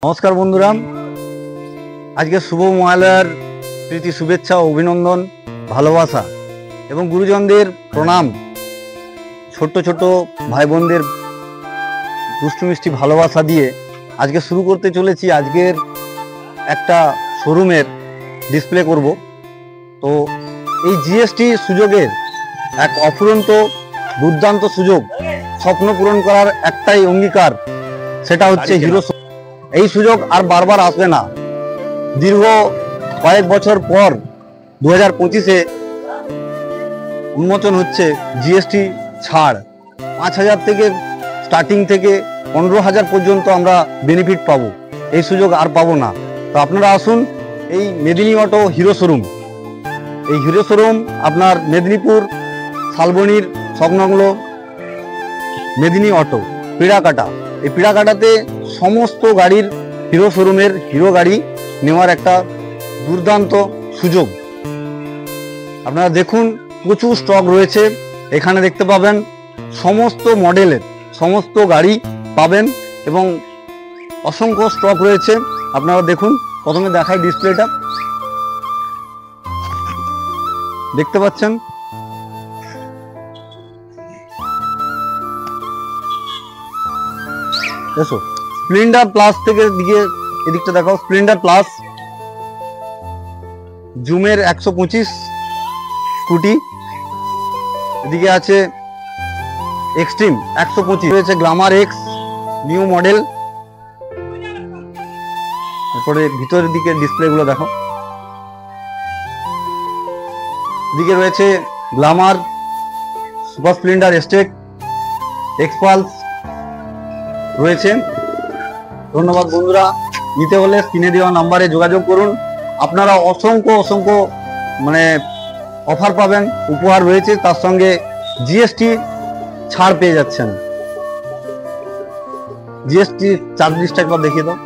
নমস্কার বন্ধুরা, আজকে শুভ মহালয়ার প্রীতি শুভেচ্ছা, অভিনন্দন, ভালোবাসা এবং গুরুজনদের প্রণাম। ছোট্ট ছোট ভাই বোনদের দুষ্টু মিষ্টি ভালোবাসা দিয়ে আজকে শুরু করতে চলেছি। আজকের একটা শোরুমের ডিসপ্লে করব। তো এই জিএসটি সুযোগের এক অফুরন্ত দুর্দান্ত সুযোগ, স্বপ্ন পূরণ করার একটাই অঙ্গীকার, সেটা হচ্ছে হিরো। এই সুযোগ আর বারবার আসবে না। দীর্ঘ কয়েক বছর পর 2025-এ উন্মোচন হচ্ছে জিএসটি ছাড়। 5,000 থেকে স্টার্টিং থেকে 15,000 পর্যন্ত আমরা বেনিফিট পাবো। এই সুযোগ আর পাবো না। তো আপনারা আসুন এই মেদিনী অটো হিরো শোরুম। এই হিরো শোরুম আপনার মেদিনীপুর শালবনির সংলগ্ন মেদিনী অটো পিড়াকাটা। এই পিড়াকাটাতে সমস্ত গাড়ির হিরো শোরুমের হিরো গাড়ি নেওয়ার একটা দুর্দান্ত সুযোগ। আপনারা দেখুন, প্রচুর স্টক রয়েছে। এখানে দেখতে পাবেন সমস্ত মডেলের সমস্ত গাড়ি পাবেন এবং অসংখ্য স্টক রয়েছে। আপনারা দেখুন, প্রথমে দেখাই ডিসপ্লেটা। দেখতে পাচ্ছেন এসো স্প্লেন্ডার প্লাস থেকে এদিকটা দেখাও। স্প্লেন্ডার প্লাস, জুমের 125 স্কুটি, এদিকে আছে এক্সট্রিম 125 রয়েছে, গ্ল্যামার এক্স নিউ মডেল। তারপরে ভিতরের দিকে ডিসপ্লেগুলো দেখো। এদিকে রয়েছে গ্ল্যামার, সুপার স্প্লেন্ডার, এস্টেক, এক্সপালস রয়েছে। ধন্যবাদ বন্ধুরা। নিতে হলে স্ক্রিনে দেওয়া নাম্বারে যোগাযোগ করুন। আপনারা অসংখ্য অফার পাবেন, উপহার রয়েছে, তার সঙ্গে জিএসটি ছাড় পেয়ে যাচ্ছেন। জিএসটি চার্জ লিস্টটা একবার দেখিয়ে দাও।